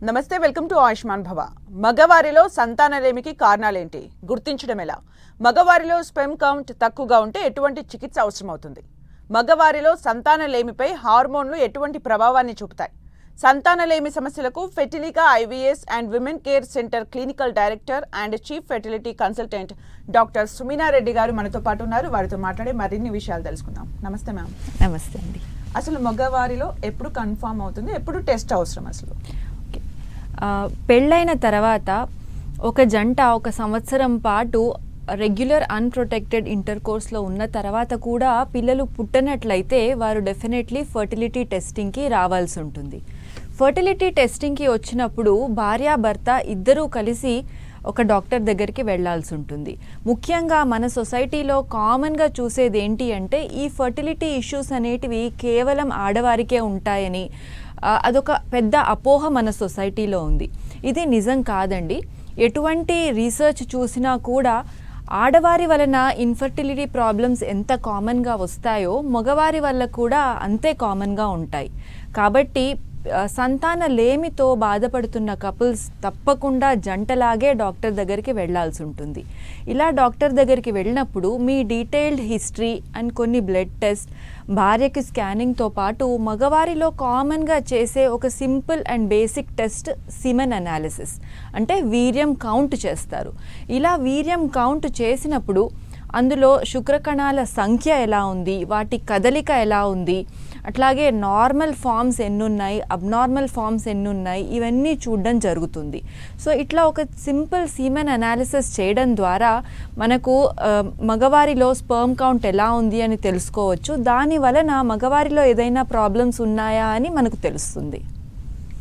నమస్తే, welcome to Ayushman భవ. మగవారిలో సంతానలేమికి కారణాలేంటి, గుర్తించడం ఎలా? మగవారిలో స్పెర్మ్ కౌంట్ తక్కువగా ఉంటే ఎటువంటి చికిత్స అవసరమవుతుంది? మగవారిలో సంతానలేమిపై హార్మోన్లు ఎటువంటి ప్రభావాన్ని చూపుతాయి? సంతానలేమి సమస్యలకు ఫెర్టిలికా IVS and women care centre clinical director and chief fertility consultant doctor సుమీనారెడ్డి గారు మనతో పాటు ఉన్నారు. వారితో మాట్లాడే మరిన్ని విషయాలు తెలుసుకుందాం. నమస్తే మ్యామ్. నమస్తే అండి. అసలు మగవారిలో ఎప్పుడు కన్ఫర్మ్ అవుతుంది, ఎప్పుడు టెస్ట్ అవసరం? అసలు పెళ్ళైన తర్వాత ఒక జంట ఒక సంవత్సరం పాటు రెగ్యులర్ అన్ప్రొటెక్టెడ్ ఇంటర్ కోర్స్లో ఉన్న తర్వాత కూడా పిల్లలు పుట్టనట్లయితే వారు డెఫినెట్లీ ఫర్టిలిటీ టెస్టింగ్కి రావాల్సి ఉంటుంది. ఫర్టిలిటీ టెస్టింగ్కి వచ్చినప్పుడు భార్యాభర్త ఇద్దరూ కలిసి ఒక డాక్టర్ దగ్గరికి వెళ్ళాల్సి ఉంటుంది. ముఖ్యంగా మన సొసైటీలో కామన్గా చూసేది ఏంటి అంటే ఈ ఫర్టిలిటీ ఇష్యూస్ అనేటివి కేవలం ఆడవారికే ఉంటాయని అదొక పెద్ద అపోహ మన సొసైటీలో ఉంది. ఇది నిజం కాదండి. ఎటువంటి రీసెర్చ్ చూసినా కూడా ఆడవారి వలన ఇన్ఫర్టిలిటీ ప్రాబ్లమ్స్ ఎంత కామన్గా వస్తాయో మగవారి వల్ల కూడా అంతే కామన్గా ఉంటాయి. కాబట్టి సంతాన లేమితో బాధపడుతున్న కపుల్స్ తప్పకుండా జంటలాగే డాక్టర్ దగ్గరికి వెళ్ళాల్సి ఉంటుంది. ఇలా డాక్టర్ దగ్గరికి వెళ్ళినప్పుడు మీ డీటెయిల్డ్ హిస్టరీ అండ్ కొన్ని బ్లడ్ టెస్ట్, భార్యకి స్కానింగ్తో పాటు మగవారిలో కామన్గా చేసే ఒక simple and basic test semen analysis అంటే వీర్యం కౌంట్ చేస్తారు. ఇలా వీర్యం కౌంట్ చేసినప్పుడు అందులో శుక్రకణాల సంఖ్య ఎలా ఉంది, వాటి కదలిక ఎలా ఉంది, అట్లాగే నార్మల్ ఫామ్స్ ఎన్నున్నాయి, అబ్నార్మల్ ఫామ్స్ ఎన్నున్నాయి, ఇవన్నీ చూడడం జరుగుతుంది. సో ఇట్లా ఒక సింపుల్ సీమెన్ అనాలిసిస్ చేయడం ద్వారా మనకు మగవారిలో స్పర్మ్ కౌంట్ ఎలా ఉంది అని తెలుసుకోవచ్చు. దాని వలన మగవారిలో ఏదైనా ప్రాబ్లమ్స్ ఉన్నాయా అని మనకు తెలుస్తుంది.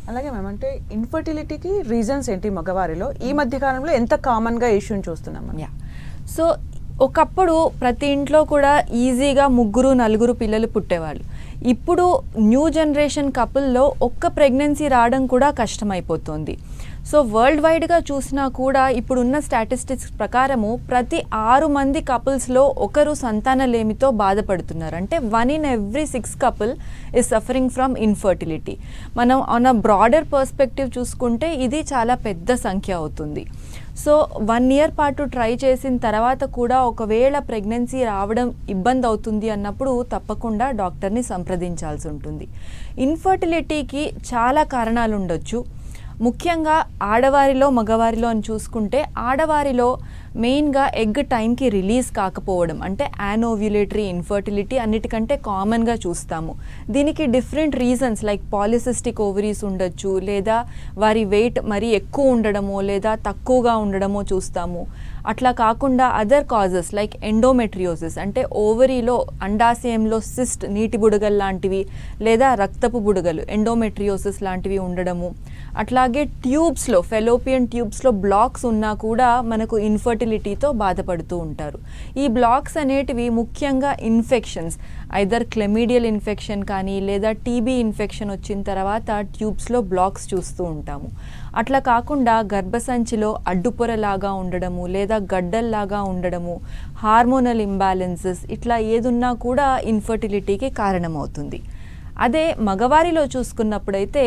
అలాగే మ్యామ్, అంటే ఇన్ఫర్టిలిటీకి రీజన్స్ ఏంటి మగవారిలో? ఈ మధ్య కాలంలో ఎంత కామన్గా ఇష్యూని చూస్తున్నాం? సో ఒకప్పుడు ప్రతి ఇంట్లో కూడా ఈజీగా 3-4 పిల్లలు పుట్టేవాళ్ళు. ఇప్పుడు న్యూ జనరేషన్ కపుల్లో ఒక్క ప్రెగ్నెన్సీ రావడం కూడా కష్టమైపోతుంది. సో వరల్డ్ వైడ్గా చూసినా కూడా ఇప్పుడున్న స్టాటిస్టిక్స్ ప్రకారము ప్రతి 6 మంది కపుల్స్లో ఒకరు సంతానలేమితో బాధపడుతున్నారు. అంటే 1 in every 6 couple is suffering from infertility. మనం ఆన్ అ బ్రాడర్ పర్స్పెక్టివ్ చూసుకుంటే ఇది చాలా పెద్ద సంఖ్య అవుతుంది. సో 1 year పాటు ట్రై చేసిన తర్వాత కూడా ఒకవేళ ప్రెగ్నెన్సీ రావడం ఇబ్బంది అవుతుంది అన్నప్పుడు తప్పకుండా డాక్టర్ని సంప్రదించాల్సి ఉంటుంది. ఇన్ఫర్టిలిటీకి చాలా కారణాలు ఉండొచ్చు. ముఖ్యంగా ఆడవారిలో మగవారిలో అని చూసుకుంటే ఆడవారిలో మెయిన్గా ఎగ్ టైంకి రిలీజ్ కాకపోవడం అంటే యానోవ్యులేటరీ ఇన్ఫర్టిలిటీ అన్నిటికంటే కామన్గా చూస్తాము. దీనికి different reasons like polycystic ovaries ఉండొచ్చు, లేదా వారి వెయిట్ మరీ ఎక్కువ ఉండడమో లేదా తక్కువగా ఉండడమో చూస్తాము. అట్లా కాకుండా అదర్ కాజెస్ లైక్ ఎండోమెట్రియోసిస్ అంటే ఓవరీలో అండాశయంలో సిస్ట్ నీటి బుడగలు లాంటివి లేదా రక్తపు బుడగలు ఎండోమెట్రియోసిస్ లాంటివి ఉండడము. అట్లాగే ట్యూబ్స్లో ఫెలోపియన్ ట్యూబ్స్లో బ్లాక్స్ ఉన్నా కూడా మనకు ఇన్ఫర్టిలిటీతో బాధపడుతూ ఉంటారు. ఈ బ్లాక్స్ అనేటివి ముఖ్యంగా ఇన్ఫెక్షన్స్ ఐదర్ క్లెమీడియల్ ఇన్ఫెక్షన్ కానీ లేదా టీబీ ఇన్ఫెక్షన్ వచ్చిన తర్వాత ట్యూబ్స్లో బ్లాక్స్ చూస్తూ ఉంటాము. అట్లా కాకుండా గర్భసంచిలో అడ్డుపొరలాగా ఉండడము లేదా గడ్డల్లాగా ఉండడము, హార్మోనల్ ఇంబ్యాలెన్సెస్ ఇట్లా ఏదున్నా కూడా ఇన్ఫర్టిలిటీకి కారణమవుతుంది. అదే మగవారిలో చూసుకున్నప్పుడైతే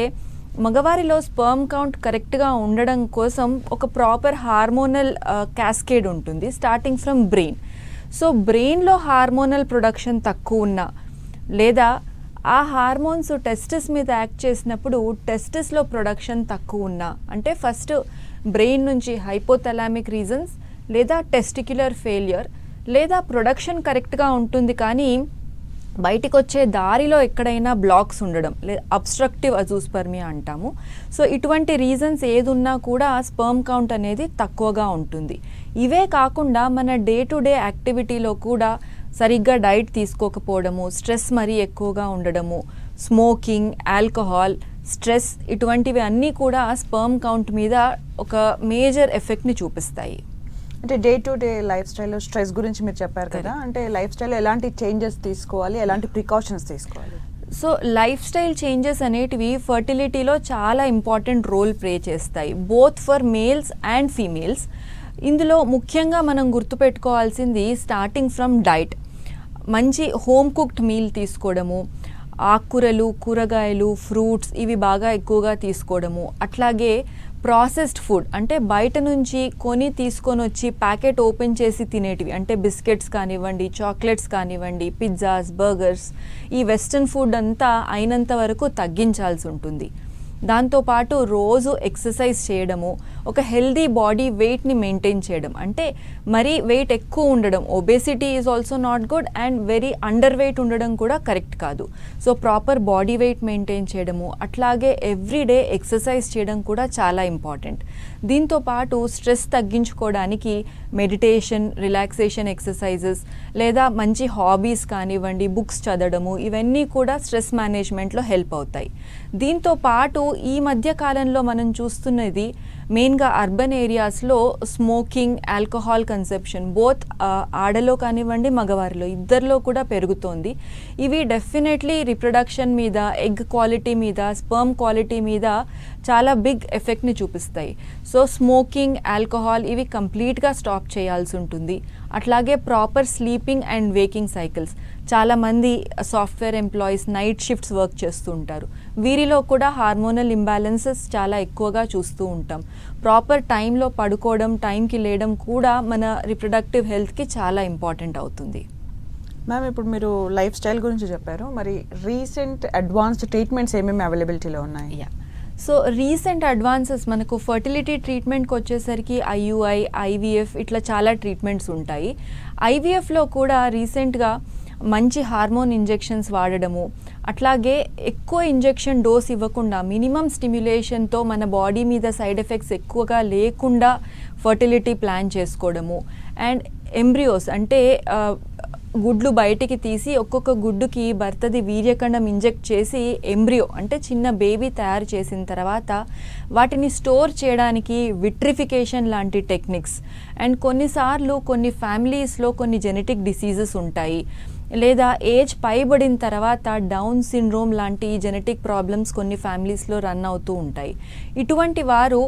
మగవారిలో స్పర్మ్ కౌంట్ కరెక్ట్గా ఉండడం కోసం ఒక ప్రాపర్ హార్మోనల్ క్యాస్కేడ్ ఉంటుంది స్టార్టింగ్ ఫ్రమ్ బ్రెయిన్. సో బ్రెయిన్లో హార్మోనల్ ప్రొడక్షన్ తక్కువ ఉన్నా లేదా ఆ హార్మోన్స్ టెస్టిస్ మీద యాక్ట్ చేసినప్పుడు టెస్టిస్లో ప్రొడక్షన్ తక్కువ ఉన్నా అంటే ఫస్ట్ బ్రెయిన్ నుంచి హైపోథలామిక్ రీజన్స్ లేదా టెస్టిక్యులర్ ఫెయిల్యూర్ లేదా ప్రొడక్షన్ కరెక్ట్గా ఉంటుంది కానీ బయటికి వచ్చే దారిలో ఎక్కడైనా బ్లాక్స్ ఉండడం లేదా అబ్స్ట్రక్టివ్ అజూస్పర్మియా అంటాము. సో ఇటువంటి రీజన్స్ ఏదున్నా కూడా స్పర్మ్ కౌంట్ అనేది తక్కువగా ఉంటుంది. ఇవే కాకుండా మన డే టు డే యాక్టివిటీలో కూడా సరిగ్గా డైట్ తీసుకోకపోవడము, స్ట్రెస్ మరీ ఎక్కువగా ఉండడము, స్మోకింగ్, ఆల్కహాల్, స్ట్రెస్ ఇటువంటివి అన్నీ కూడా స్పర్మ్ కౌంట్ మీద ఒక మేజర్ ఎఫెక్ట్ని చూపిస్తాయి. అంటే డే టు డే లైఫ్ స్టైల్లో స్ట్రెస్ గురించి మీరు చెప్పారు కదా, అంటే లైఫ్ స్టైల్లో ఎలాంటి చేంజెస్ తీసుకోవాలి, ఎలాంటి ప్రికాషన్స్ తీసుకోవాలి? సో లైఫ్ స్టైల్ చేంజెస్ అనేటివి ఫర్టిలిటీలో చాలా ఇంపార్టెంట్ రోల్ ప్లే చేస్తాయి, both for males and females. ఇందులో ముఖ్యంగా మనం గుర్తుపెట్టుకోవాల్సింది స్టార్టింగ్ ఫ్రమ్ డైట్. మంచి హోమ్ కుక్డ్ మీల్ తీసుకోవడము, ఆకుకూరలు, కూరగాయలు, ఫ్రూట్స్ ఇవి బాగా ఎక్కువగా తీసుకోవడము, అట్లాగే ప్రాసెస్డ్ ఫుడ్ అంటే బయట నుంచి కొని తీసుకొని వచ్చి ప్యాకెట్ ఓపెన్ చేసి తినేటివి అంటే బిస్కెట్స్ కానివ్వండి, చాక్లెట్స్ కానివ్వండి, పిజ్జాస్, బర్గర్స్, ఈ వెస్ట్రన్ ఫుడ్ అంతా అయినంత వరకు తగ్గించాల్సి ఉంటుంది. దాంతోపాటు రోజు ఎక్సర్సైజ్ చేయడము, ఒక హెల్దీ బాడీ వెయిట్ని మెయింటైన్ చేయడం, అంటే మరీ వెయిట్ ఎక్కువ ఉండడం, obesity is also not good and very under weight ఉండడం కూడా కరెక్ట్ కాదు. So proper body weight maintain చేయడము, అట్లాగే ఎవ్రీడే ఎక్సర్సైజ్ చేయడం కూడా చాలా ఇంపార్టెంట్. దీంతోపాటు స్ట్రెస్ తగ్గించుకోవడానికి మెడిటేషన్, రిలాక్సేషన్ ఎక్సర్సైజెస్ లేదా మంచి హాబీస్ కానివ్వండి, బుక్స్ చదవడము, ఇవన్నీ కూడా స్ట్రెస్ మేనేజ్మెంట్లో హెల్ప్ అవుతాయి. దీంతోపాటు ఈ మధ్య కాలంలో మనం చూస్తున్నది మెయిన్గా అర్బన్ ఏరియాస్లో స్మోకింగ్, ఆల్కహాల్ కన్సెప్షన్ బోత్ ఆడలో కానివ్వండి మగవారిలో ఇద్దరిలో కూడా పెరుగుతోంది. ఇవి డెఫినెట్లీ రిప్రొడక్షన్ మీద, ఎగ్ క్వాలిటీ మీద, స్పర్మ్ క్వాలిటీ మీద చాలా బిగ్ ఎఫెక్ట్ని చూపిస్తాయి. సో స్మోకింగ్, ఆల్కహాల్ ఇవి కంప్లీట్గా స్టాప్ చేయాల్సి ఉంటుంది. అట్లాగే proper sleeping and waking cycles, చాలామంది software employees night shifts work చేస్తూ ఉంటారు, వీరిలో కూడా హార్మోనల్ ఇంబ్యాలెన్సెస్ చాలా ఎక్కువగా చూస్తూ ఉంటాం. ప్రాపర్ టైంలో పడుకోవడం, టైంకి లేయడం కూడా మన రిప్రొడక్టివ్ హెల్త్కి చాలా ఇంపార్టెంట్ అవుతుంది. మ్యామ్, ఇప్పుడు మీరు లైఫ్ స్టైల్ గురించి చెప్పారు, మరి రీసెంట్ అడ్వాన్స్డ్ ట్రీట్మెంట్స్ ఏమేమి అవైలబిలిటీలో ఉన్నాయి? సో రీసెంట్ అడ్వాన్సెస్ మనకు ఫర్టిలిటీ ట్రీట్మెంట్కి వచ్చేసరికి IUI, IVF ఇట్లా చాలా ట్రీట్మెంట్స్ ఉంటాయి. IVFలో కూడా రీసెంట్గా మంచి హార్మోన్ ఇంజెక్షన్స్ వాడడము, అట్లాగే ఎక్కువ ఇంజెక్షన్ డోస్ ఇవ్వకుండా మినిమం స్టిమ్యులేషన్తో మన బాడీ మీద సైడ్ ఎఫెక్ట్స్ ఎక్కువగా లేకుండా ఫర్టిలిటీ ప్లాన్ చేసుకోవడము, అండ్ ఎంబ్రియోస్ అంటే గుడ్లు బయటికి తీసి ఒక్కొక్క గుడ్డుకి భర్తది వీర్యకండం ఇంజెక్ట్ చేసి ఎంబ్రియో అంటే చిన్న బేబీ తయారు చేసిన తర్వాత వాటిని స్టోర్ చేయడానికి విట్రిఫికేషన్ లాంటి టెక్నిక్స్, అండ్ కొన్నిసార్లు కొన్ని ఫ్యామిలీస్లో కొన్ని జెనెటిక్ డిసీజెస్ ఉంటాయి, లేదా ఏజ్ పైబడిన తర్వాత డౌన్ సిండ్రోమ్ లాంటి జెనెటిక్ ప్రాబ్లమ్స్ కొన్ని ఫ్యామిలీస్లో రన్ అవుతూ ఉంటాయి. ఇటువంటి వారు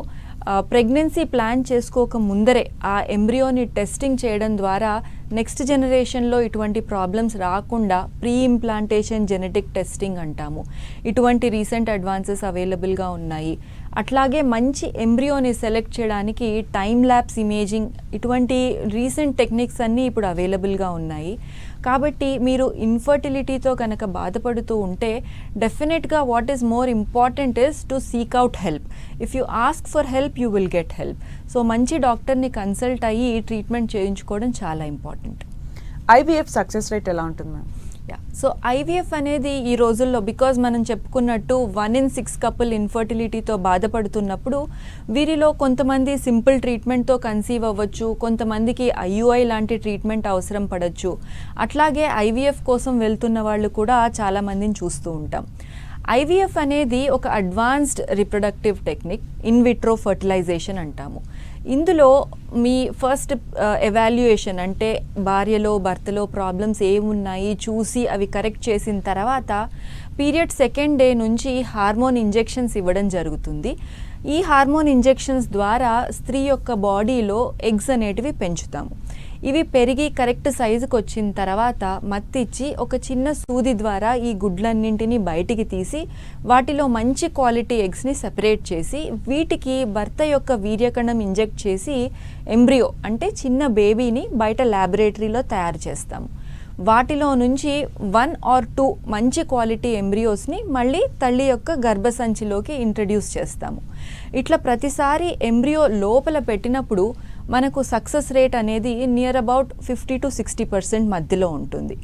ప్రెగ్నెన్సీ ప్లాన్ చేసుకోక ముందరే ఆ ఎంబ్రియోని టెస్టింగ్ చేయడం ద్వారా నెక్స్ట్ జనరేషన్లో ఇటువంటి ప్రాబ్లమ్స్ రాకుండా ప్రీ ఇంప్లాంటేషన్ జెనెటిక్ టెస్టింగ్ అంటాము. ఇటువంటి రీసెంట్ అడ్వాన్సెస్ అవైలబుల్గా ఉన్నాయి. అట్లాగే మంచి ఎంబ్రియోని సెలెక్ట్ చేయడానికి టైమ్ ల్యాప్స్ ఇమేజింగ్, ఇటువంటి రీసెంట్ టెక్నిక్స్ అన్నీ ఇప్పుడు అవైలబుల్గా ఉన్నాయి. కాబట్టి మీరు ఇన్ఫర్టిలిటీతో కనుక బాధపడుతూ ఉంటే డెఫినెట్గా what is more important is to seek out help. If you ask for help you will get help. So మంచి డాక్టర్ని కన్సల్ట్ అయ్యి ట్రీట్మెంట్ చేయించుకోవడం చాలా ఇంపార్టెంట్. IVF సక్సెస్ రేట్ ఎలా ఉంటుంది మ్యామ్? సో IVF అనేది ఈ రోజుల్లో బికాజ్ మనం చెప్పుకున్నట్టు 1 in 6 కపుల్ ఇన్ఫర్టిలిటీతో బాధపడుతున్నప్పుడు వీరిలో కొంతమంది సింపుల్ ట్రీట్మెంట్తో కన్సీవ్ అవ్వచ్చు, కొంతమందికి IUI లాంటి ట్రీట్మెంట్ అవసరం పడవచ్చు. అట్లాగే IVF కోసం వెళ్తున్న వాళ్ళు కూడా చాలామందిని చూస్తూ ఉంటాం. IVF అనేది ఒక advanced reproductive technique, in vitro fertilisation అంటాము. ఇందులో మీ ఫస్ట్ ఎవాల్యుయేషన్ అంటే భార్యలో భర్తలో ప్రాబ్లమ్స్ ఏమున్నాయి చూసి అవి కరెక్ట్ చేసిన తర్వాత పీరియడ్ 2nd డే నుంచి హార్మోన్ ఇంజెక్షన్స్ ఇవ్వడం జరుగుతుంది. ఈ హార్మోన్ ఇంజెక్షన్స్ ద్వారా స్త్రీ యొక్క బాడీలో ఎగ్స్ అనేటివి పెంచుతాము. ఇవి పెరిగి కరెక్ట్ సైజుకి వచ్చిన తర్వాత మత్తిచ్చి ఒక చిన్న సూది ద్వారా ఈ గుడ్లన్నింటినీ బయటికి తీసి వాటిలో మంచి క్వాలిటీ ఎగ్స్ని సెపరేట్ చేసి వీటికి భర్త యొక్క వీర్యకణం ఇంజెక్ట్ చేసి ఎంబ్రియో అంటే చిన్న బేబీని బయట ల్యాబొరేటరీలో తయారు చేస్తాము. వాటిలో నుంచి 1 or 2 మంచి క్వాలిటీ ఎంబ్రియోస్ని మళ్ళీ తల్లి యొక్క గర్భసంచిలోకి ఇంట్రడ్యూస్ చేస్తాము. ఇట్లా ప్రతిసారి ఎంబ్రియో లోపల పెట్టినప్పుడు మనకు సక్సెస్ రేట్ అనేది నియర్ అబౌట్ 50 to 60% మధ్యలో ఉంటుంది.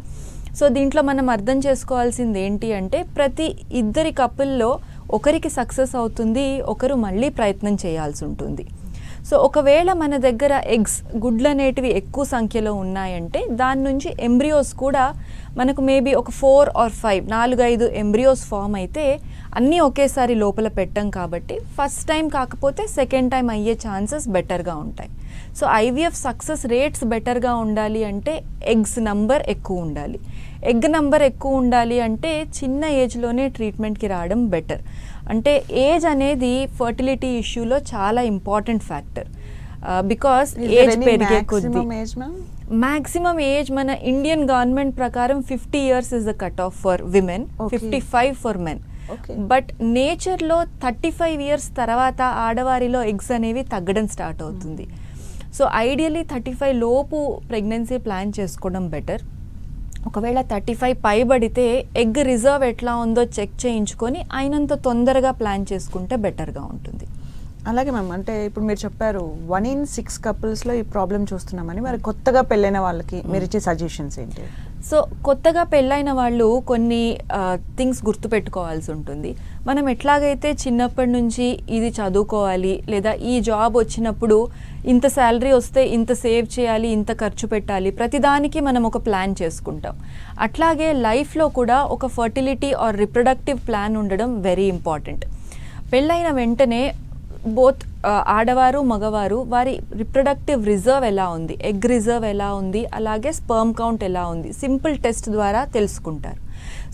సో దీంట్లో మనం అర్థం చేసుకోవాల్సింది ఏంటి అంటే ప్రతి ఇద్దరి కపుల్లో ఒకరికి సక్సెస్ అవుతుంది, ఒకరు మళ్ళీ ప్రయత్నం చేయాల్సి ఉంటుంది. సో ఒకవేళ మన దగ్గర ఎగ్స్ గుడ్లు అనేటివి ఎక్కువ సంఖ్యలో ఉన్నాయంటే దాని నుంచి ఎంబ్రియోస్ కూడా మనకు మేబీ ఒక 4 or 5 4-5 ఎంబ్రియోస్ ఫామ్ అయితే అన్నీ ఒకేసారి లోపల పెట్టం కాబట్టి ఫస్ట్ టైం కాకపోతే సెకండ్ టైం అయ్యే ఛాన్సెస్ బెటర్గా ఉంటాయి. సో IVF సక్సెస్ రేట్స్ బెటర్గా ఉండాలి అంటే ఎగ్స్ నంబర్ ఎక్కువ ఉండాలి. ఎగ్ నంబర్ ఎక్కువ ఉండాలి అంటే చిన్న ఏజ్లోనే ట్రీట్మెంట్కి రావడం బెటర్. అంటే ఏజ్ అనేది ఫర్టిలిటీ ఇష్యూలో చాలా important factor. Because Is there age any పెరిగే కొద్దీ maximum age, ma'am? Maximum age మన ఇండియన్ గవర్నమెంట్ ప్రకారం 50 years is the cut off for women, Okay. 55 for men. Okay. But నేచర్లో 35 years తర్వాత ఆడవారిలో ఎగ్స్ అనేవి తగ్గడం స్టార్ట్ అవుతుంది. సో ఐడియలీ 35 లోపు ప్రెగ్నెన్సీ ప్లాన్ చేసుకోవడం బెటర్. ఒకవేళ 35 పైబడితే ఎగ్ రిజర్వ్ ఎట్లా ఉందో చెక్ చేయించుకొని అయినంత తొందరగా ప్లాన్ చేసుకుంటే బెటర్గా ఉంటుంది. అలాగే మ్యామ్, అంటే ఇప్పుడు మీరు చెప్పారు 1 in 6 couples-లో ఈ ప్రాబ్లం చూస్తున్నామని. మరి కొత్తగా పెళ్ళైన వాళ్ళకి మీరు ఇచ్చే సజెషన్స్ ఏంటి? సో కొత్తగా పెళ్ళైన వాళ్ళు కొన్ని థింగ్స్ గుర్తుపెట్టుకోవాల్సి ఉంటుంది. మనం ఎట్లాగైతే చిన్నప్పటి నుంచి ఇది చదువుకోవాలి లేదా ఈ జాబ్ వచ్చినప్పుడు ఇంత శాలరీ వస్తే ఇంత సేవ్ చేయాలి, ఇంత ఖర్చు పెట్టాలి, ప్రతిదానికి మనం ఒక ప్లాన్ చేసుకుంటాం. అట్లాగే లైఫ్లో కూడా ఒక ఫర్టిలిటీ ఆర్ రిప్రొడక్టివ్ ప్లాన్ ఉండడం వెరీ ఇంపార్టెంట్. పెళ్ళైన వెంటనే బోత్ ఆడవారు మగవారు వారి రిప్రొడక్టివ్ రిజర్వ్ ఎలా ఉంది, ఎగ్ రిజర్వ్ ఎలా ఉంది, అలాగే స్పర్మ్ కౌంట్ ఎలా ఉంది సింపుల్ టెస్ట్ ద్వారా తెలుసుకుంటారు.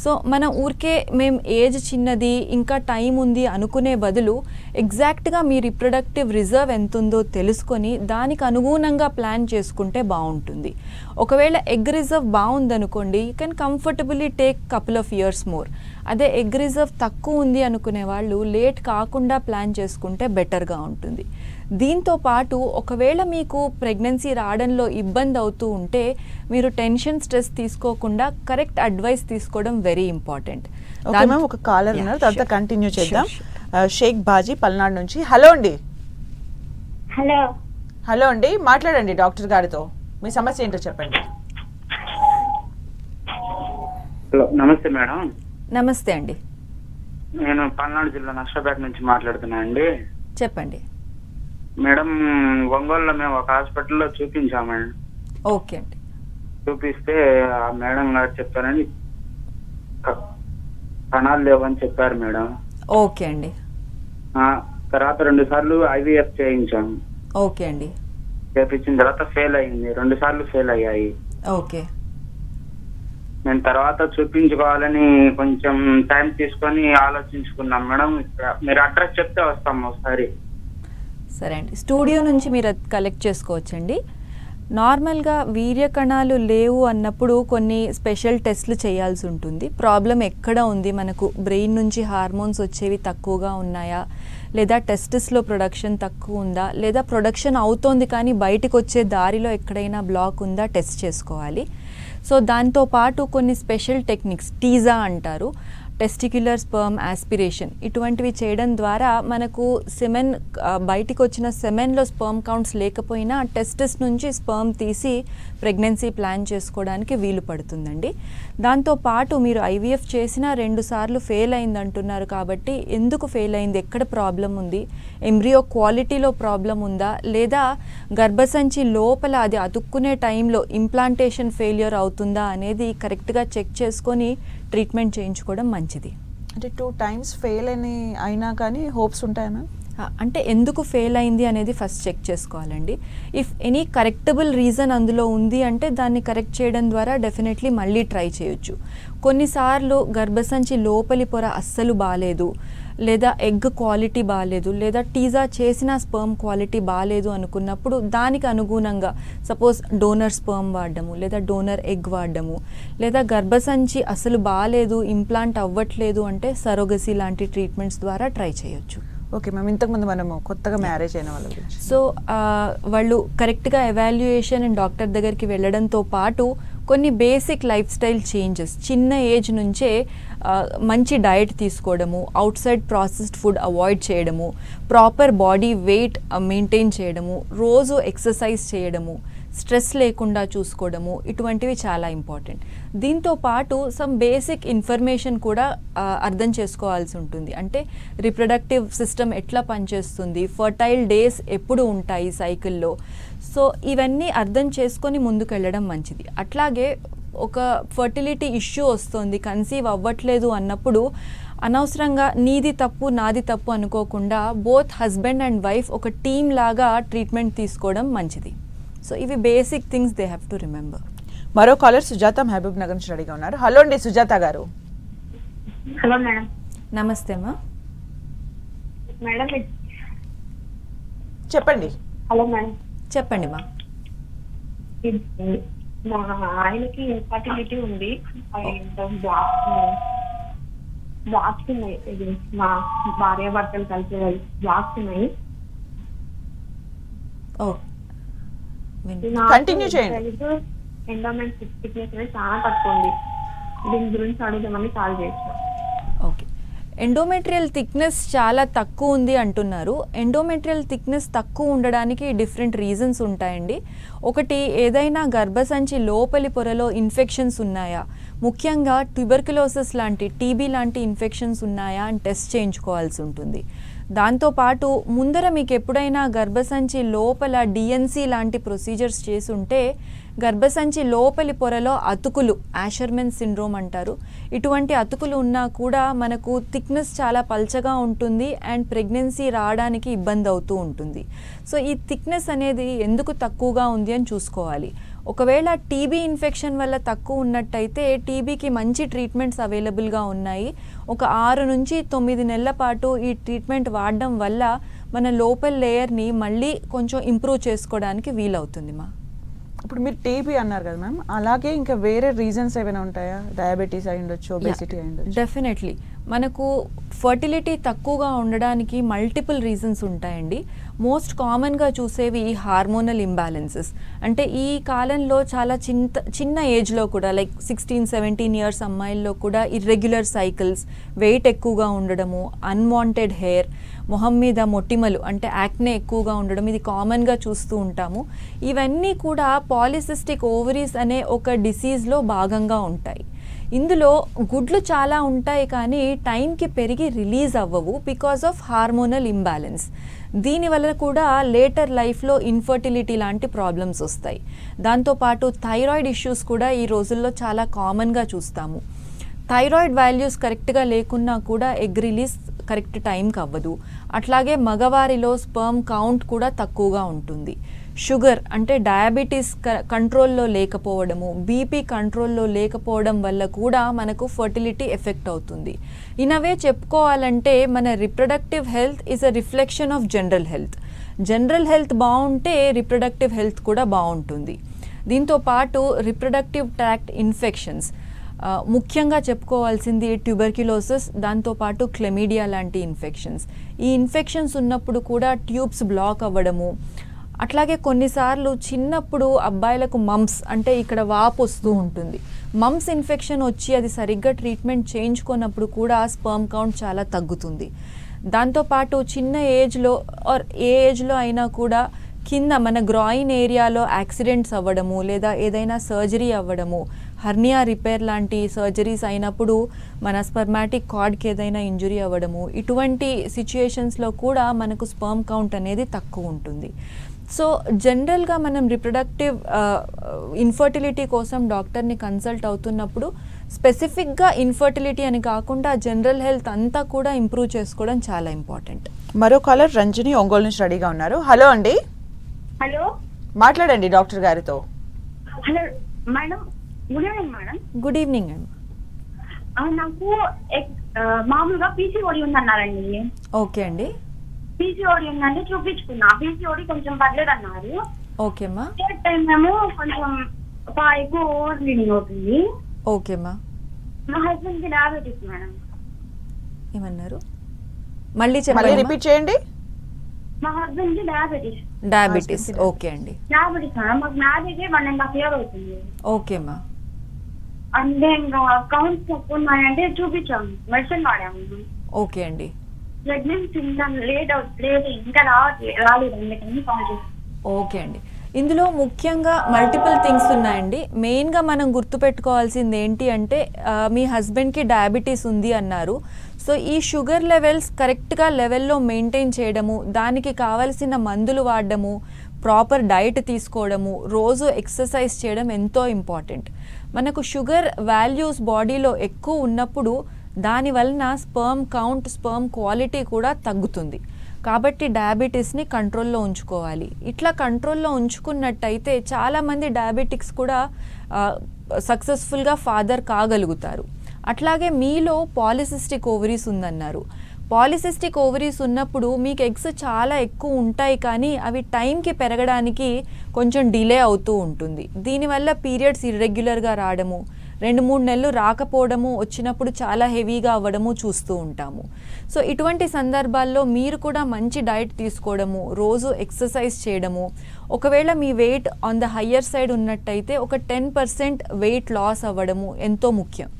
సో మనం ఊరికే మేము ఏజ్ చిన్నది ఇంకా టైం ఉంది అనుకునే బదులు ఎగ్జాక్ట్గా మీ రిప్రొడక్టివ్ రిజర్వ్ ఎంత ఉందో తెలుసుకొని దానికి అనుగుణంగా ప్లాన్ చేసుకుంటే బాగుంటుంది. ఒకవేళ ఎగ్ రిజర్వ్ బాగుందనుకోండి, you can comfortably take couple of years more. అదే ఎగ్ రిజర్వ్ తక్కువ ఉంది అనుకునే వాళ్ళు లేట్ కాకుండా ప్లాన్ చేసుకుంటే బెటర్గా ఉంటుంది. దీంతో పాటు ఒకవేళ మీకు ప్రెగ్నెన్సీ రావడంలో ఇబ్బంది అవుతూ ఉంటే మీరు టెన్షన్ స్ట్రెస్ తీసుకోకుండా కరెక్ట్ అడ్వైస్ తీసుకోవడం వెరీ ఇంపార్టెంట్. ఓకే మ్యామ్, ఒక కాలర్ ఉన్నారు, తర్వాత కంటిన్యూ చేద్దాం. షేక్ బాజీ పల్నాడు నుంచి. హలో అండి. హలో హలో అండి, మాట్లాడండి డాక్టర్ గారితో. మీ సమస్య ఏంటో చెప్పండి. హలో, నమస్తే మేడం. నమస్తే అండి, నేను పల్నాడు జిల్లా నర్సాపేట నుంచి మాట్లాడుతున్నా అండి. చెప్పండి. మేడం, ఒంగోలులో మేము ఒక హాస్పిటల్లో చూపించామండి. ఓకే అండి. చూపిస్తే ఆ మేడం గారు చెప్పారని కణాలు లేవని చెప్పారు మేడం. ఓకే అండి. తర్వాత 2 సార్లు IVF చేయించాము. ఓకే అండి. చేయించిన తర్వాత ఫెయిల్ అయింది, 2 సార్లు ఫెయిల్ అయ్యాయి. ఓకే. నేను తర్వాత చూపించుకోవాలని కొంచెం టైం తీసుకొని ఆలోచించుకున్నాం మేడం. మీరు అడ్రస్ చెప్తే వస్తాము ఒకసారి. సరే అండి, స్టూడియో నుంచి మీరు అది కలెక్ట్ చేసుకోవచ్చండి. నార్మల్గా వీర్య కణాలు లేవు అన్నప్పుడు కొన్ని స్పెషల్ టెస్ట్లు చేయాల్సి ఉంటుంది. ప్రాబ్లం ఎక్కడ ఉంది, మనకు బ్రెయిన్ నుంచి హార్మోన్స్ వచ్చేవి తక్కువగా ఉన్నాయా, లేదా టెస్టిస్లో ప్రొడక్షన్ తక్కువ ఉందా, లేదా ప్రొడక్షన్ అవుతోంది కానీ బయటకు వచ్చే దారిలో ఎక్కడైనా బ్లాక్ ఉందా టెస్ట్ చేసుకోవాలి. సో దాంతోపాటు కొన్ని స్పెషల్ టెక్నిక్స్, టీజా అంటారు, టెస్టిక్యులర్ స్పర్మ్ ఆస్పిరేషన్, ఇటువంటివి చేయడం ద్వారా మనకు సెమెన్ బయటికి వచ్చిన సెమెన్లో స్పర్మ్ కౌంట్స్ లేకపోయినా టెస్టిస్ నుంచి స్పర్మ్ తీసి ప్రెగ్నెన్సీ ప్లాన్ చేసుకోవడానికి వీలు పడుతుందండి. దాంతోపాటు మీరు IVF చేసినా 2 సార్లు ఫెయిల్ అయింది అంటున్నారు కాబట్టి ఎందుకు ఫెయిల్ అయింది, ఎక్కడ ప్రాబ్లం ఉంది, ఎంబ్రియో క్వాలిటీలో ప్రాబ్లం ఉందా, లేదా గర్భసంచి లోపల అది అతుక్కునే టైంలో ఇంప్లాంటేషన్ ఫెయిల్యూర్ అవుతుందా అనేది కరెక్ట్గా చెక్ చేసుకొని ట్రీట్మెంట్ చేయించుకోవడం మంచిది. అంటే 2 times ఫెయిల్ అయినా కానీ హోప్స్ ఉంటాయా మ్యామ్? అంటే ఎందుకు ఫెయిల్ అయింది అనేది ఫస్ట్ చెక్ చేసుకోవాలండి. ఇఫ్ ఎనీ కరెక్టబుల్ రీజన్ అందులో ఉంది అంటే దాన్ని కరెక్ట్ చేయడం ద్వారా డెఫినెట్లీ మళ్ళీ ట్రై చేయొచ్చు. కొన్నిసార్లు గర్భసంచి లోపలి పొర అస్సలు బాగాలేదు, లేదా ఎగ్ క్వాలిటీ బాగాలేదు, లేదా టీజా చేసిన స్పర్మ్ క్వాలిటీ బాగాలేదు అనుకున్నప్పుడు దానికి అనుగుణంగా సపోజ్ డోనర్ స్పర్మ్ వాడడము, లేదా డోనర్ ఎగ్ వాడడము, లేదా గర్భసంచి అసలు బాగాలేదు ఇంప్లాంట్ అవ్వట్లేదు అంటే సరోగసీ లాంటి ట్రీట్మెంట్స్ ద్వారా ట్రై చేయొచ్చు. ఓకే మ్యామ్, ఇంతకుముందు మనము కొత్తగా మ్యారేజ్ అయిన వాళ్ళ గురించి. సో వాళ్ళు కరెక్ట్గా ఎవాల్యుయేషన్ అండ్ డాక్టర్ దగ్గరికి వెళ్ళడంతో పాటు కొన్ని బేసిక్ లైఫ్ స్టైల్ చేంజెస్, చిన్న ఏజ్ నుంచే మంచి డయట్ తీసుకోవడము, out side processed food avoid చేయడము, ప్రాపర్ బాడీ వెయిట్ మెయింటైన్ చేయడము, రోజు ఎక్సర్సైజ్ చేయడము, స్ట్రెస్ లేకుండా చూసుకోవడము, ఇటువంటివి చాలా ఇంపార్టెంట్. దీంతో పాటు సమ్ బేసిక్ ఇన్ఫర్మేషన్ కూడా అర్థం చేసుకోవాల్సి ఉంటుంది. అంటే రిప్రొడక్టివ్ సిస్టమ్ ఎట్లా పనిచేస్తుంది, ఫర్టైల్ డేస్ ఎప్పుడు ఉంటాయి సైకిల్లో, సో ఇవన్నీ అర్థం చేసుకొని ముందుకు వెళ్ళడం మంచిది. అట్లాగే ఒక ఫర్టిలిటీ ఇష్యూ వస్తుంది, కన్సీవ్ అవ్వట్లేదు అన్నప్పుడు అనవసరంగా నీది తప్పు నాది తప్పు అనుకోకుండా బోత్ హస్బెండ్ అండ్ వైఫ్ ఒక టీమ్ లాగా ట్రీట్మెంట్ తీసుకోవడం మంచిది. సో ఇవి basic things they have to remember. మరో కాలర్ సుజాత మహబూబ్ నగర్ నుంచి రెడీగా ఉన్నారు. హలో అండి సుజాత గారు. Hello madam. నమస్తే అమ్మా. మేడం చెప్పండి. Hello madam. చెప్పండి మా. మా ఆయనకి ఇన్ఫర్టిలిటీ ఉంది. జాబ్స్ ఉన్నాయి. ఇది మా భార్య భర్తలు కలిసి జాబ్స్ ఉన్నాయి. ఓ Continue చేయండి. ఎండోమెంట్ ఫిట్నెస్ అనేది చాలా తక్కువ ఉంది. దీని గురించి అడుగుదామని కాల్ చేసాం. ఓకే, ఎండోమెట్రియల్ థిక్నెస్ చాలా తక్కువ ఉంది అంటున్నారు. ఎండోమెట్రియల్ థిక్నెస్ తక్కువ ఉండడానికి డిఫరెంట్ రీజన్స్ ఉంటాయండి. ఒకటి, ఏదైనా గర్భసంచి లోపలి పొరలో ఇన్ఫెక్షన్స్ ఉన్నాయా, ముఖ్యంగా ట్యూబర్క్యులోసిస్ లాంటి టీబీ లాంటి ఇన్ఫెక్షన్స్ ఉన్నాయా అని టెస్ట్ చేయించుకోవాల్సి ఉంటుంది. దాంతోపాటు ముందర మీకు ఎప్పుడైనా గర్భసంచి లోపల డిఎన్సీ లాంటి ప్రొసీజర్స్ చేసి ఉంటే గర్భసంచి లోపలి పొరలో అతుకులు, యాషర్మెన్ సిండ్రోమ్ అంటారు, ఇటువంటి అతుకులు ఉన్నా కూడా మనకు థిక్నెస్ చాలా పల్చగా ఉంటుంది అండ్ ప్రెగ్నెన్సీ రావడానికి ఇబ్బంది అవుతూ ఉంటుంది. సో ఈ థిక్నెస్ అనేది ఎందుకు తక్కువగా ఉంది అని చూసుకోవాలి. ఒకవేళ టీబీ ఇన్ఫెక్షన్ వల్ల తక్కువ ఉన్నట్టయితే టీబీకి మంచి ట్రీట్మెంట్స్ అవైలబుల్గా ఉన్నాయి. ఒక 6 నుంచి 9 నెలల పాటు ఈ ట్రీట్మెంట్ వాడడం వల్ల మన లోపల లేయర్ని మళ్ళీ కొంచెం ఇంప్రూవ్ చేసుకోవడానికి వీలవుతుంది మా. ఇప్పుడు మీరు టీబీ అన్నారు కదా మ్యామ్, అలాగే ఇంకా వేరే రీజన్స్ ఏమైనా ఉంటాయా? డయాబెటీస్ అయి ఉండొచ్చు, ఒబేసిటీ అయి ఉండొచ్చు. డెఫినెట్లీ మనకు ఫర్టిలిటీ తక్కువగా ఉండడానికి మల్టిపుల్ రీజన్స్ ఉంటాయండి. మోస్ట్ కామన్గా చూసేవి హార్మోనల్ ఇంబ్యాలెన్సెస్. అంటే ఈ కాలంలో చాలా చిన్న ఏజ్లో కూడా లైక్ 16-17 ఇయర్స్ అమ్మాయిల్లో కూడా ఇర్రెగ్యులర్ సైకిల్స్, వెయిట్ ఎక్కువగా ఉండడము, అన్వాంటెడ్ హెయిర్, మొహం మీద మొటిమలు అంటే యాక్నే ఎక్కువగా ఉండడం, ఇది కామన్గా చూస్తూ ఉంటాము. ఇవన్నీ కూడా పాలిసిస్టిక్ ఓవరీస్ అనే ఒక డిసీజ్లో భాగంగా ఉంటాయి. ఇందులో గుడ్లు చాలా ఉంటాయి కానీ టైంకి పెరిగి రిలీజ్ అవ్వవు బికాస్ ఆఫ్ హార్మోనల్ ఇంబ్యాలెన్స్. దీనివల్ల కూడా లేటర్ లైఫ్లో ఇన్ఫర్టిలిటీ లాంటి ప్రాబ్లమ్స్ వస్తాయి. దాంతోపాటు థైరాయిడ్ ఇష్యూస్ కూడా ఈ రోజుల్లో చాలా కామన్గా చూస్తాము. థైరాయిడ్ వాల్యూస్ కరెక్ట్గా లేకున్నా కూడా ఎగ్ రిలీజ్ కరెక్ట్ టైంకి అవ్వదు. అట్లాగే మగవారిలో స్పర్మ్ కౌంట్ కూడా తక్కువగా ఉంటుంది. షుగర్ అంటే డయాబెటీస్ కంట్రోల్లో లేకపోవడము, బీపీ కంట్రోల్లో లేకపోవడం వల్ల కూడా మనకు ఫర్టిలిటీ ఎఫెక్ట్ అవుతుంది. ఇనవే చెప్పుకోవాలంటే మన reproductive health is a reflection of general health. General health బాగుంటే రిప్రొడక్టివ్ హెల్త్ కూడా బాగుంటుంది. దీంతో పాటు రిప్రొడక్టివ్ ట్రాక్ట్ ఇన్ఫెక్షన్స్, ముఖ్యంగా చెప్పుకోవాల్సింది ట్యూబర్క్యులోసిస్, దాంతోపాటు క్లెమిడియా లాంటి ఇన్ఫెక్షన్స్. ఈ ఇన్ఫెక్షన్స్ ఉన్నప్పుడు కూడా ట్యూబ్స్ బ్లాక్ అవ్వడము, అట్లాగే కొన్నిసార్లు చిన్నప్పుడు అబ్బాయిలకు మమ్స్ అంటే ఇక్కడ వాపు వస్తూ ఉంటుంది. మమ్స్ ఇన్ఫెక్షన్ వచ్చి అది సరిగ్గా ట్రీట్మెంట్ చేయించుకున్నప్పుడు కూడా స్పర్మ్ కౌంట్ చాలా తగ్గుతుంది. దాంతోపాటు చిన్న ఏజ్లో ఆర్ ఏ ఏజ్లో అయినా కూడా కింద మన గ్రాయిన్ ఏరియాలో యాక్సిడెంట్స్ అవ్వడము, లేదా ఏదైనా సర్జరీ అవ్వడము, హర్నియా రిపేర్ లాంటి సర్జరీస్ అయినప్పుడు మన స్పర్మాటిక్ కార్డ్కి ఏదైనా ఇంజురీ అవ్వడము, ఇటువంటి సిచ్యుయేషన్స్లో కూడా మనకు స్పర్మ్ కౌంట్ అనేది తక్కువ ఉంటుంది. సో జనరల్గా మనం రిప్రొడక్టివ్ ఇన్ఫర్టిలిటీ కోసం డాక్టర్ని కన్సల్ట్ అవుతున్నప్పుడు స్పెసిఫిక్గా ఇన్ఫర్టిలిటీ అని కాకుండా జనరల్ హెల్త్ అంతా కూడా ఇంప్రూవ్ చేసుకోవడం చాలా ఇంపార్టెంట్. మరో కాలర్ రంజని ఒంగోలు నుంచి రెడీగా ఉన్నారు. హలో అండి. హలో, మాట్లాడండి డాక్టర్ గారితో. Hello madam, good evening madam. Good evening అండి. నాకు మామూలుగా పీసీఓడి ఉందన్నారండి. ఓకే అండి. పీసీఓడి ఉందంటే చూపించుకున్నా. పీసీఓడి కొంచెం పర్లేదు అన్నారు. ఓకేమ్మా. టైం మేము కొంచెం ఎక్కువ ఓవర్ బ్లీడింగ్ అవుతుంది. ఓకేమ్మా. మా హస్బెండ్ కి డయాబెటీస్ మేడం. ఏమన్నారు? మళ్ళీ మళ్ళీ చెప్పండి. రిపీట్ చేయండి. మా హస్బెండ్ కి డయాబెటీస్. డయాబెటీస్. ఓకే అండి. Diabetes madam. మాకు మ్యారేజ్ 1.5 years అవుతుంది. ఓకేమ్మా. అంటే ఇంకా కౌంట్స్ తక్కువ ఉన్నాయంటే చూపించాము, మెడిసిన్ వాడాము. ఓకే అండి. ప్రెగ్నెన్సీ లేదు, ఇంకా రాలేదు, అందుకని కాల్ చేస్తాం. ఓకే అండి. ఇందులో ముఖ్యంగా మల్టిపుల్ థింగ్స్ ఉన్నాయండి. మెయిన్గా మనం గుర్తుపెట్టుకోవాల్సింది ఏంటి అంటే మీ హస్బెండ్కి డయాబెటీస్ ఉంది అన్నారు. సో ఈ షుగర్ లెవెల్స్ కరెక్ట్గా లెవెల్లో మెయింటైన్ చేయడము, దానికి కావలసిన మందులు వాడడము, ప్రాపర్ డైట్ తీసుకోవడము, రోజు ఎక్సర్సైజ్ చేయడం ఎంతో ఇంపార్టెంట్. మనకు షుగర్ వాల్యూస్ బాడీలో ఎక్కువ ఉన్నప్పుడు దాని వలన స్పర్మ్ కౌంట్, స్పర్మ్ క్వాలిటీ కూడా తగ్గుతుంది. కాబట్టి డయాబెటీస్ని కంట్రోల్లో ఉంచుకోవాలి. ఇట్లా కంట్రోల్లో ఉంచుకున్నట్టయితే చాలామంది డయాబెటిక్స్ కూడా సక్సెస్ఫుల్గా ఫాదర్ కాగలుగుతారు. అట్లాగే మీలో పాలిసిస్టిక్ ఓవరీస్ ఉందన్నారు. పాలిసిస్టిక్ ఓవరీస్ ఉన్నప్పుడు మీకు ఎగ్స్ చాలా ఎక్కువ ఉంటాయి, కానీ అవి టైంకి పెరగడానికి కొంచెం డిలే అవుతూ ఉంటుంది. దీనివల్ల పీరియడ్స్ ఇర్రెగ్యులర్గా రావడము, 2-3 నెలలు రాకపోవడము, వచ్చినప్పుడు చాలా హెవీగా అవ్వడము చూస్తూ ఉంటాము. సో ఇటువంటి సందర్భాల్లో మీరు కూడా మంచి డైట్ తీసుకోవడము, రోజు ఎక్సర్సైజ్ చేయడము, ఒకవేళ మీ weight on the higher side ఉన్నట్టయితే ఒక 10% వెయిట్ లాస్ అవ్వడము ఎంతో ముఖ్యం.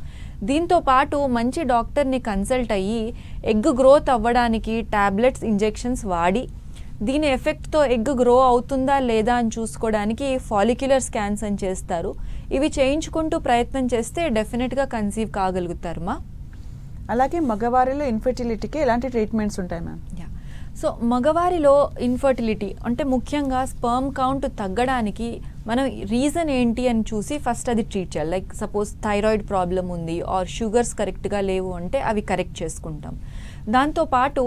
దీంతో పాటు మంచి డాక్టర్ని కన్సల్ట్ అయ్యి ఎగ్ గ్రోత్ అవ్వడానికి టాబ్లెట్స్, ఇంజెక్షన్స్ వాడి దీని ఎఫెక్ట్తో ఎగ్ గ్రో అవుతుందా లేదా అని చూసుకోవడానికి ఫాలిక్యులర్ స్కాన్స్ అని చేస్తారు. ఇవి చేయించుకుంటూ ప్రయత్నం చేస్తే డెఫినెట్గా కన్సీవ్ కాగలుగుతారమ్మా. అలాగే మగవారిలో ఇన్ఫెర్టిలిటీకి ఎలాంటి ట్రీట్మెంట్స్ ఉంటాయి మ్యామ్? సో మగవారిలో ఇన్ఫర్టిలిటీ అంటే ముఖ్యంగా స్పర్మ్ కౌంట్ తగ్గడానికి మనం రీజన్ ఏంటి అని చూసి ఫస్ట్ అది ట్రీట్ చేయాలి. లైక్ సపోజ్ థైరాయిడ్ ప్రాబ్లం ఉంది ఆర్ షుగర్స్ కరెక్ట్గా లేవు అంటే అవి కరెక్ట్ చేసుకుంటాం. దాంతోపాటు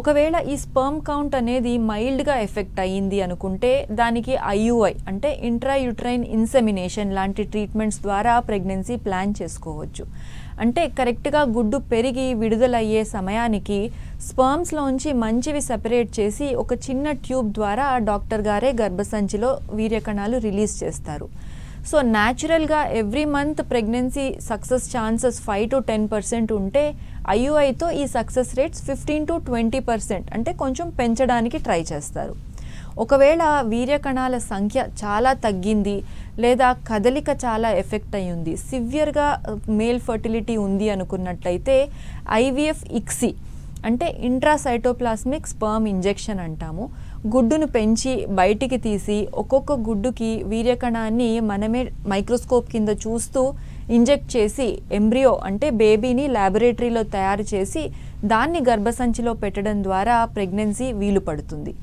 ఒకవేళ ఈ స్పర్మ్ కౌంట్ అనేది మైల్డ్గా ఎఫెక్ట్ అయ్యింది అనుకుంటే దానికి IUI అంటే ఇంట్రాయూట్రైన్ ఇన్సెమినేషన్ లాంటి ట్రీట్మెంట్స్ ద్వారా ప్రెగ్నెన్సీ ప్లాన్ చేసుకోవచ్చు. అంటే కరెక్ట్గా గుడ్డు పెరిగి విడుదలయ్యే సమయానికి స్పర్మ్స్లోంచి మంచివి సెపరేట్ చేసి ఒక చిన్న ట్యూబ్ ద్వారా డాక్టర్ గారే గర్భసంచిలో వీర్యకణాలు రిలీజ్ చేస్తారు. సో న్యాచురల్గా every month pregnancy success chances 5 to 10% ఉంటే IUIతో ఈ సక్సెస్ రేట్స్ 15 to 20% అంటే కొంచెం పెంచడానికి ట్రై చేస్తారు. ఒకవేళ వీర్యకణాల సంఖ్య చాలా తగ్గింది లేదా కదలిక చాలా ఎఫెక్ట్ అయ్యింది, సివియర్గా మేల్ ఫర్టిలిటీ ఉంది అనుకున్నట్లయితే IVF ICSI అంటే ఇంట్రాసైటోప్లాస్మిక్ స్పర్మ్ ఇంజెక్షన్ అంటాము. గుడ్డును పెంచి బయటికి తీసి ఒక్కొక్క గుడ్డుకి వీర్యకణాన్ని మనమే మైక్రోస్కోప్ కింద చూస్తూ ఇంజెక్ట్ చేసి ఎంబ్రియో అంటే బేబీని ల్యాబొరేటరీలో తయారు చేసి దాన్ని గర్భసంచిలో పెట్టడం ద్వారా ప్రెగ్నెన్సీ వీలు పడుతుంది.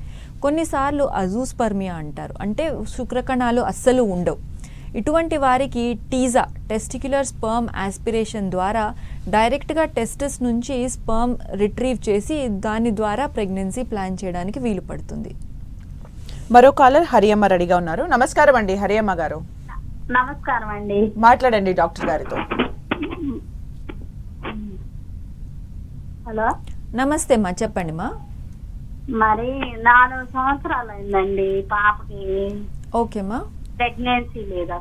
కొన్నిసార్లు అజూస్పర్మియా అంటారు, అంటే శుక్రకణాలు అస్సలు ఉండవు. ఇటువంటి వారికి టీజా టెస్టిక్యులర్ స్పర్మ్ ఆస్పిరేషన్ ద్వారా డైరెక్ట్గా టెస్టిస్ నుంచి స్పర్మ్ రిట్రీవ్ చేసి దాని ద్వారా ప్రెగ్నెన్సీ ప్లాన్ చేయడానికి వీలు పడుతుంది. మరో కాలర్ హరియమ్మ రెడీగా ఉన్నారు. నమస్కారం అండి హరియమ్మ గారు. నమస్కారం అండి. మాట్లాడండి డాక్టర్ గారితో. హలో నమస్తే అమ్మా, చెప్పండి మా. మరి 4 సంవత్సరాలు అయిందండి పాపకి. ఓకేమ్మా. ప్రెగ్నెన్సీ లేదా?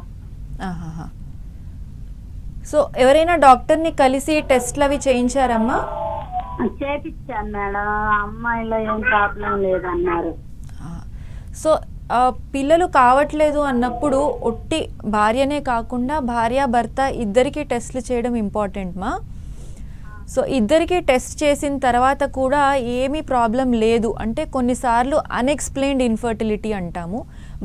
సో ఎవరైనా డాక్టర్ని కలిసి టెస్ట్లు అవి చేయించారమ్మా? చేపించాను మేడం, అమ్మాయిలో ఏం ప్రాబ్లం లేదన్నారు. సో పిల్లలు కావట్లేదు అన్నప్పుడు ఒట్టి భార్యనే కాకుండా భార్య భర్త ఇద్దరికి టెస్ట్లు చేయడం ఇంపార్టెంట్ మా. సో ఇద్దరికి టెస్ట్ చేసిన తర్వాత కూడా ఏమీ ప్రాబ్లం లేదు అంటే కొన్నిసార్లు అన్ఎక్స్ప్లెయిన్డ్ ఇన్ఫర్టిలిటీ అంటాము.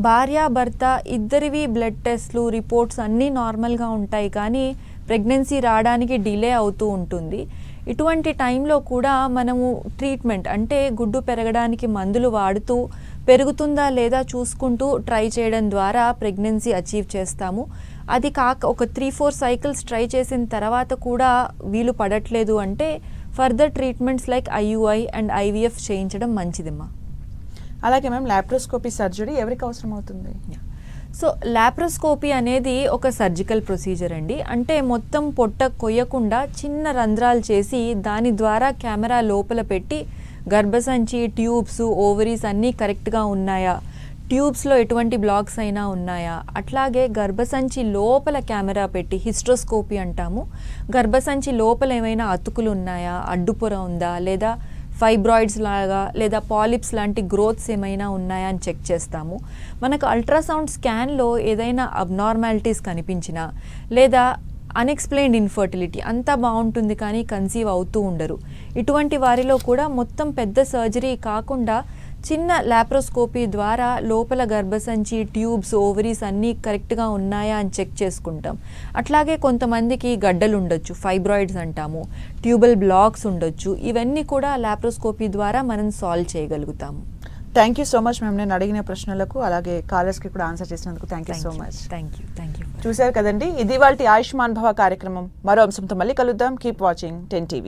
భార్య భర్త ఇద్దరివి బ్లడ్ టెస్ట్లు రిపోర్ట్స్ అన్నీ నార్మల్గా ఉంటాయి, కానీ ప్రెగ్నెన్సీ రావడానికి డిలే అవుతూ ఉంటుంది. ఇటువంటి టైంలో కూడా మనము ట్రీట్మెంట్ అంటే గుడ్డు పెరగడానికి మందులు వాడుతూ పెరుగుతుందా లేదా చూసుకుంటూ ట్రై చేయడం ద్వారా ప్రెగ్నెన్సీ అచీవ్ చేస్తాము. అది కాక ఒక 3-4 సైకిల్స్ ట్రై చేసిన తర్వాత కూడా వీలు పడట్లేదు అంటే further treatments like IUI and IVF చేయించడం మంచిదమ్మా. అలాగే మ్యామ్ లాప్రోస్కోపీ సర్జరీ ఎవరికి అవసరం అవుతుంది? సో లాప్రోస్కోపీ అనేది ఒక సర్జికల్ ప్రొసీజర్ అండి. అంటే మొత్తం పొట్ట కొయ్యకుండా చిన్న రంధ్రాలు చేసి దాని ద్వారా కెమెరా లోపల పెట్టి గర్భసంచి, ట్యూబ్స్, ఓవరీస్ అన్నీ కరెక్ట్గా ఉన్నాయా, ట్యూబ్స్లో ఎటువంటి బ్లాక్స్ అయినా ఉన్నాయా, అట్లాగే గర్భసంచి లోపల కెమెరా పెట్టి హిస్ట్రోస్కోపీ అంటాము. గర్భసంచి లోపల ఏమైనా అతుకులు ఉన్నాయా, అడ్డుపొర ఉందా, లేదా ఫైబ్రాయిడ్స్ లాగా లేదా పాలిప్స్ లాంటి గ్రోత్స్ ఏమైనా ఉన్నాయా అని చెక్ చేస్తాము. మనకు అల్ట్రాసౌండ్ స్కాన్లో ఏదైనా అబ్నార్మాలిటీస్ కనిపించినా లేదా అన్ఎక్స్ప్లెయిన్డ్ ఇన్ఫర్టిలిటీ అంతా బాగుంటుంది కానీ కన్సీవ్ అవుతూ ఉండరు. ఇటువంటి వారిలో కూడా మొత్తం పెద్ద సర్జరీ కాకుండా చిన్న లాప్రోస్కోపీ ద్వారా లోపల గర్భసంచి, ట్యూబ్స్, ఓవరీస్ అన్నీ కరెక్ట్గా ఉన్నాయా అని చెక్ చేసుకుంటాం. అట్లాగే కొంతమందికి గడ్డలు ఉండొచ్చు, ఫైబ్రాయిడ్స్ అంటాము, ట్యూబల్ బ్లాక్స్ ఉండొచ్చు. ఇవన్నీ కూడా లాప్రోస్కోపీ ద్వారా మనం సాల్వ్ చేయగలుగుతాము. Thank you so much ma'am. నేను అడిగిన ప్రశ్నలకు అలాగే కాలర్స్కి కూడా ఆన్సర్ చేసినందుకు thank you so much. Thank you. చూశారు కదండి, ఇది వాళ్ళ ఆయుష్మాన్ భవ కార్యక్రమం. మరో అంశంతో మళ్ళీ కలుద్దాం. Keep watching 10 TV.